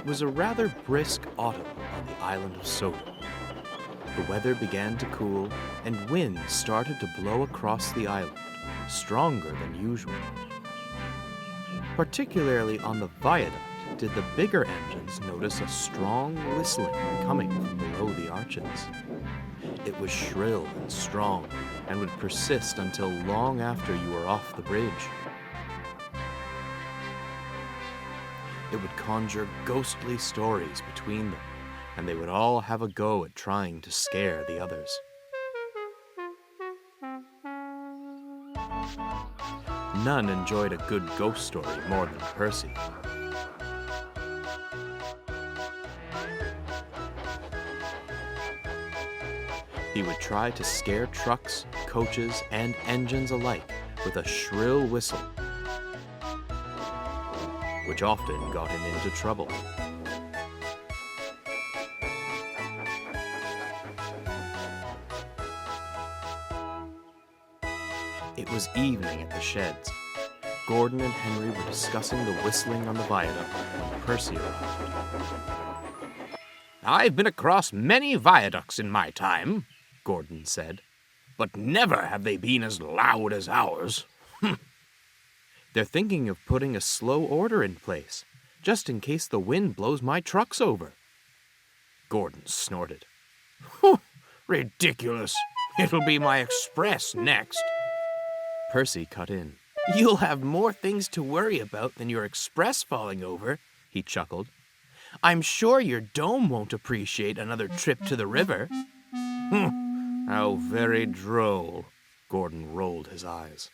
was a rather brisk autumn on the island of Sodor. The weather began to cool, and winds started to blow across the island, stronger than usual. Particularly on the viaduct did the bigger engines notice a strong whistling coming from below the arches. It was shrill and strong, and would persist until long after you were off the bridge. It would conjure ghostly stories between them, and they would all have a go at trying to scare the others. None enjoyed a good ghost story more than Percy. He would try to scare trucks, coaches, and engines alike with a shrill whistle, which often got him into trouble. It was evening at the sheds. Gordon and Henry were discussing the whistling on the viaduct when Percy arrived. "I've been across many viaducts in my time," Gordon said, "but never have they been as loud as ours." "They're thinking of putting a slow order in place, just in case the wind blows my trucks over." Gordon snorted. "Ridiculous. It'll be my express next." Percy cut in. "You'll have more things to worry about than your express falling over," he chuckled. "I'm sure your dome won't appreciate another trip to the river." How very droll." Gordon rolled his eyes.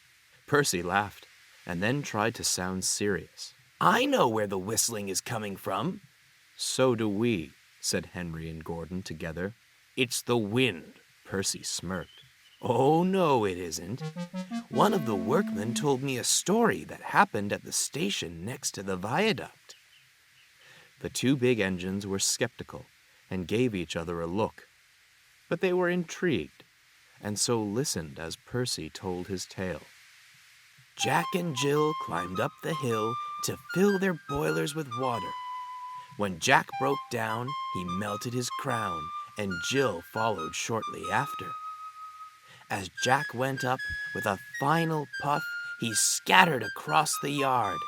Percy laughed, and then tried to sound serious. "I know where the whistling is coming from." "So do we," said Henry and Gordon together. "It's the wind." Percy smirked. "Oh, no, it isn't. One of the workmen told me a story that happened at the station next to the viaduct." The two big engines were skeptical and gave each other a look, but they were intrigued, and so listened as Percy told his tale. "Jack and Jill climbed up the hill to fill their boilers with water. When Jack broke down, he melted his crown, and Jill followed shortly after. As Jack went up with a final puff, he scattered across the yard.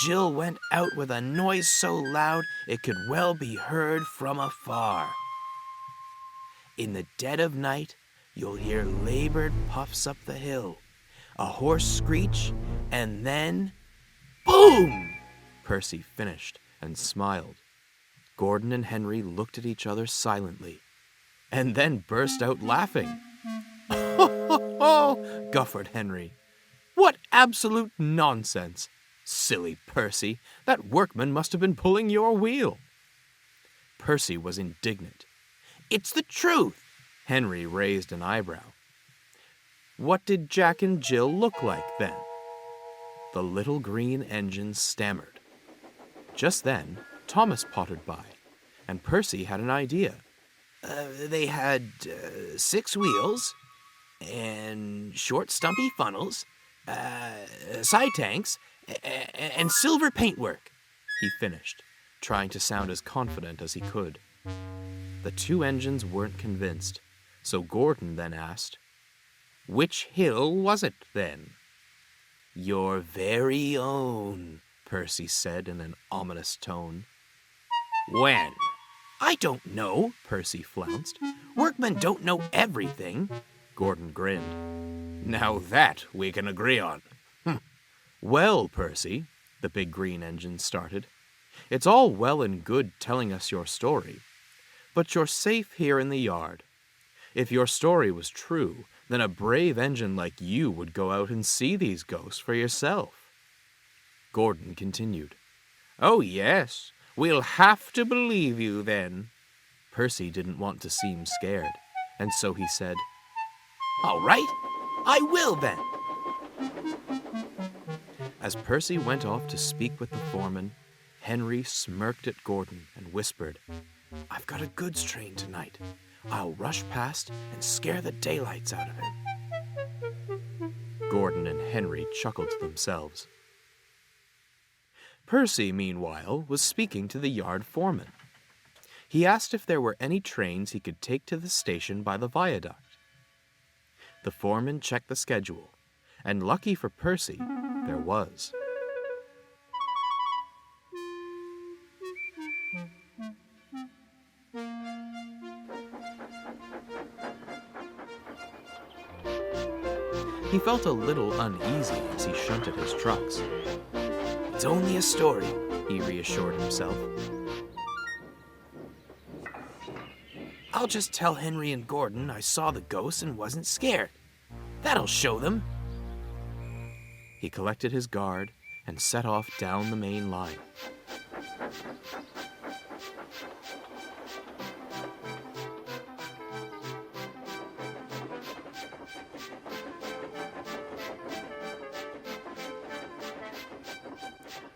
Jill went out with a noise so loud it could well be heard from afar. In the dead of night, you'll hear labored puffs up the hill, a hoarse screech, and then, boom!" Percy finished and smiled. Gordon and Henry looked at each other silently, and then burst out laughing. "Oh!" Guffared Henry. "What absolute nonsense! Silly Percy, that workman must have been pulling your wheel." Percy was indignant. "It's the truth." Henry raised an eyebrow. "What did Jack and Jill look like, then?" The little green engine stammered. Just then, Thomas pottered by, and Percy had an idea. They had 6 wheels, and short stumpy funnels, side tanks, and silver paintwork," he finished, trying to sound as confident as he could. The two engines weren't convinced, so Gordon then asked, "Which hill was it, then?" "Your very own," Percy said in an ominous tone. "When?" "I don't know," Percy flounced. "Workmen don't know everything." Gordon grinned. "Now that we can agree on." "Well, Percy," the big green engine started, "it's all well and good telling us your story, but you're safe here in the yard. If your story was true, then a brave engine like you would go out and see these ghosts for yourself." Gordon continued. "Oh, yes, we'll have to believe you then." Percy didn't want to seem scared, and so he said, "All right, I will then." As Percy went off to speak with the foreman, Henry smirked at Gordon and whispered, "I've got a goods train tonight. I'll rush past and scare the daylights out of him." Gordon and Henry chuckled to themselves. Percy, meanwhile, was speaking to the yard foreman. He asked if there were any trains he could take to the station by the viaduct. The foreman checked the schedule, and lucky for Percy, there was. He felt a little uneasy as he shunted his trucks. "It's only a story," he reassured himself. "I'll just tell Henry and Gordon I saw the ghost and wasn't scared. That'll show them." He collected his guard and set off down the main line.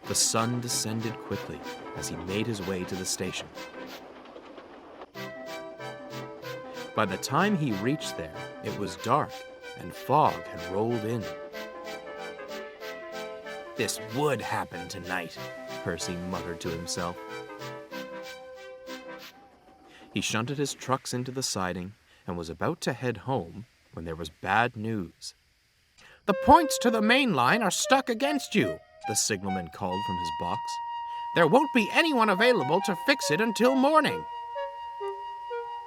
The sun descended quickly as he made his way to the station. By the time he reached there, it was dark and fog had rolled in. "This would happen tonight," Percy muttered to himself. He shunted his trucks into the siding and was about to head home when there was bad news. "The points to the main line are stuck against you," the signalman called from his box. "There won't be anyone available to fix it until morning."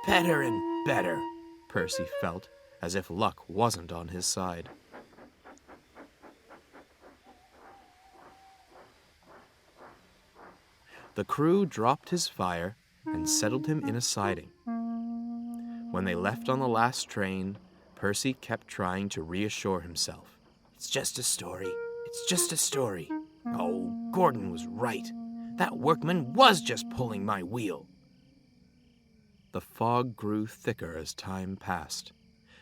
Better and better, Percy felt, as if luck wasn't on his side. The crew dropped his fire and settled him in a siding. When they left on the last train, Percy kept trying to reassure himself. "It's just a story. It's just a story. Oh, Gordon was right. That workman was just pulling my wheel." The fog grew thicker as time passed,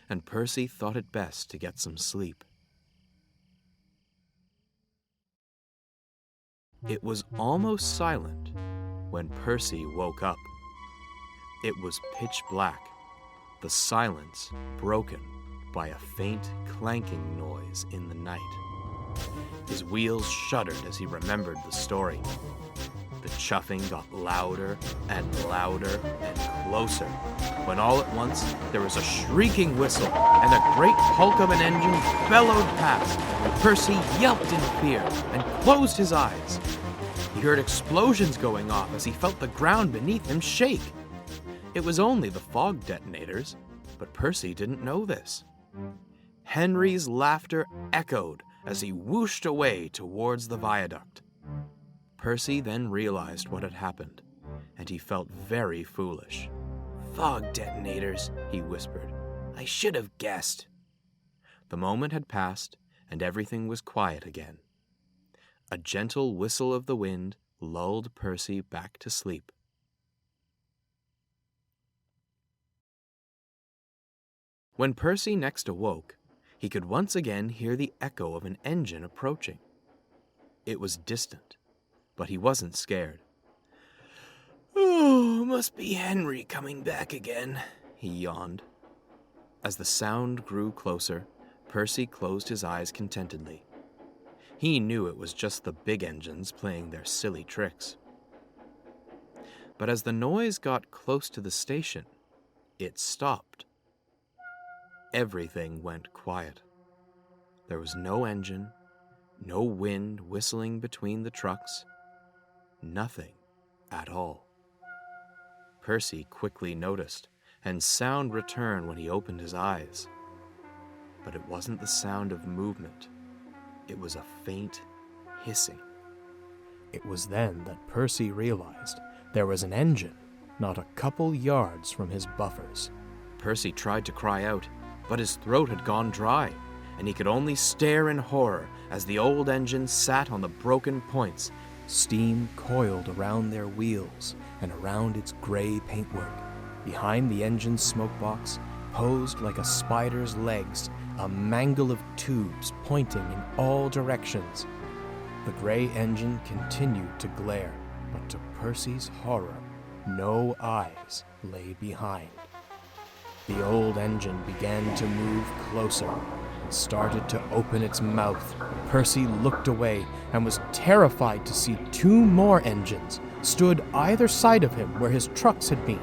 and Percy thought it best to get some sleep. It was almost silent when Percy woke up. It was pitch black, the silence broken by a faint clanking noise in the night. His wheels shuddered as he remembered the story. The chuffing got louder and louder and closer, when all at once there was a shrieking whistle and a great hulk of an engine bellowed past. Percy yelped in fear and closed his eyes. He heard explosions going off as he felt the ground beneath him shake. It was only the fog detonators, but Percy didn't know this. Henry's laughter echoed as he whooshed away towards the viaduct. Percy then realized what had happened, and he felt very foolish. "Fog detonators," he whispered. "I should have guessed." The moment had passed, and everything was quiet again. A gentle whistle of the wind lulled Percy back to sleep. When Percy next awoke, he could once again hear the echo of an engine approaching. It was distant, but he wasn't scared. "Oh, must be Henry coming back again," he yawned. As the sound grew closer, Percy closed his eyes contentedly. He knew it was just the big engines playing their silly tricks. But as the noise got close to the station, it stopped. Everything went quiet. There was no engine, no wind whistling between the trucks, nothing at all. Percy quickly noticed, and sound returned when he opened his eyes. But it wasn't the sound of movement. It was a faint hissing. It was then that Percy realized there was an engine not a couple yards from his buffers. Percy tried to cry out, but his throat had gone dry, and he could only stare in horror as the old engine sat on the broken points. Steam coiled around their wheels and around its gray paintwork. Behind the engine's smokebox, posed like a spider's legs, a mangle of tubes pointing in all directions. The gray engine continued to glare, but to Percy's horror, no eyes lay behind. The old engine began to move closer, started to open its mouth. Percy looked away and was terrified to see 2 more engines stood either side of him where his trucks had been.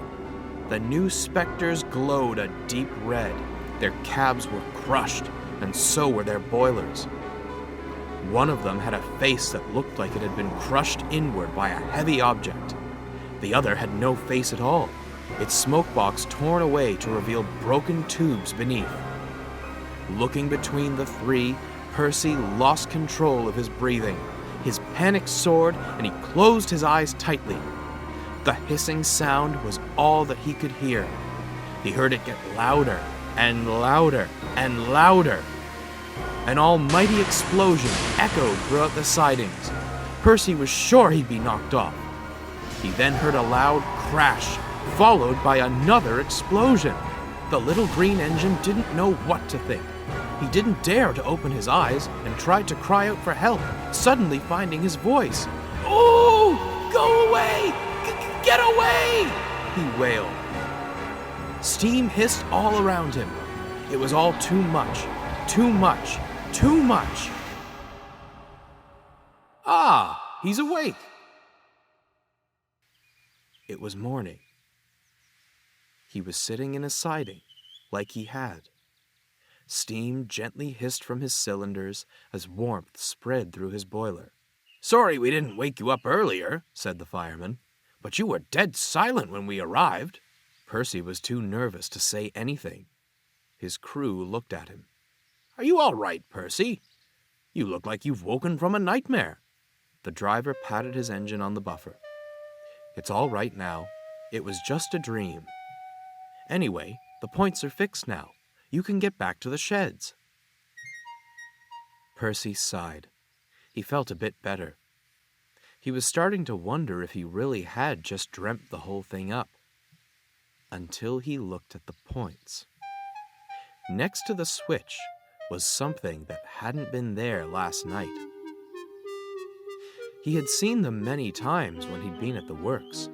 The new specters glowed a deep red. Their cabs were crushed, and so were their boilers. One of them had a face that looked like it had been crushed inward by a heavy object. The other had no face at all, its smoke box torn away to reveal broken tubes beneath. Looking between the 3, Percy lost control of his breathing. His panic soared, and he closed his eyes tightly. The hissing sound was all that he could hear. He heard it get louder and louder and louder. An almighty explosion echoed throughout the sidings. Percy was sure he'd be knocked off. He then heard a loud crash, followed by another explosion. The little green engine didn't know what to think. He didn't dare to open his eyes and tried to cry out for help, suddenly finding his voice. "Oh, go away! Get away!" he wailed. Steam hissed all around him. It was all too much, too much, too much. Ah, he's awake. It was morning. He was sitting in a siding, like he had. Steam gently hissed from his cylinders as warmth spread through his boiler. "Sorry we didn't wake you up earlier," said the fireman, "but you were dead silent when we arrived." Percy was too nervous to say anything. His crew looked at him. "Are you all right, Percy? You look like you've woken from a nightmare." The driver patted his engine on the buffer. "It's all right now. It was just a dream. Anyway, the points are fixed now. You can get back to the sheds." Percy sighed. He felt a bit better. He was starting to wonder if he really had just dreamt the whole thing up. Until he looked at the points. Next to the switch was something that hadn't been there last night. He had seen them many times when he'd been at the works.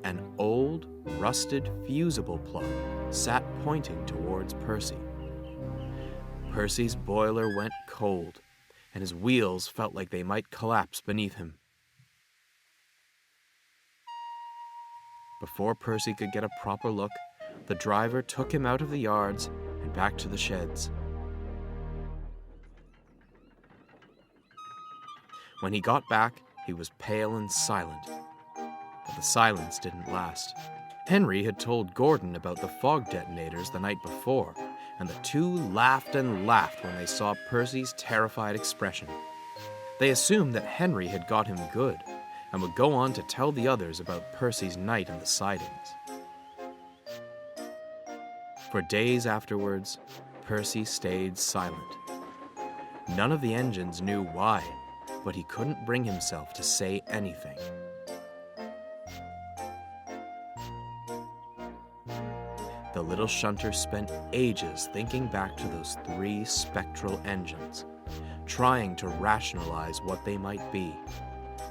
An old, rusted fusible plug sat pointing towards Percy. Percy's boiler went cold, and his wheels felt like they might collapse beneath him. Before Percy could get a proper look, the driver took him out of the yards and back to the sheds. When he got back, he was pale and silent. But the silence didn't last. Henry had told Gordon about the fog detonators the night before, and the 2 laughed and laughed when they saw Percy's terrified expression. They assumed that Henry had got him good, and would go on to tell the others about Percy's night in the sidings. For days afterwards, Percy stayed silent. None of the engines knew why, but he couldn't bring himself to say anything. The little shunter spent ages thinking back to those 3 spectral engines, trying to rationalize what they might be,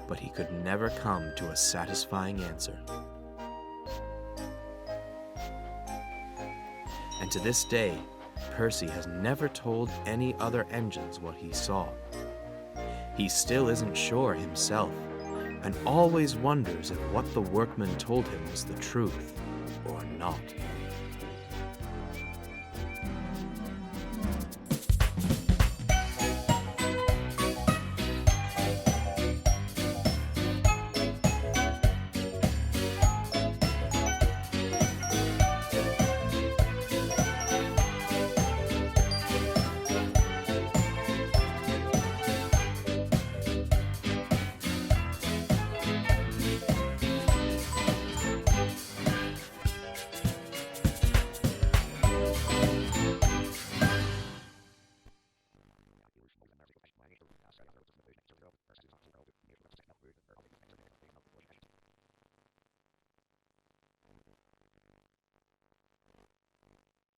but he could never come to a satisfying answer. And to this day, Percy has never told any other engines what he saw. He still isn't sure himself, and always wonders if what the workmen told him was the truth or not.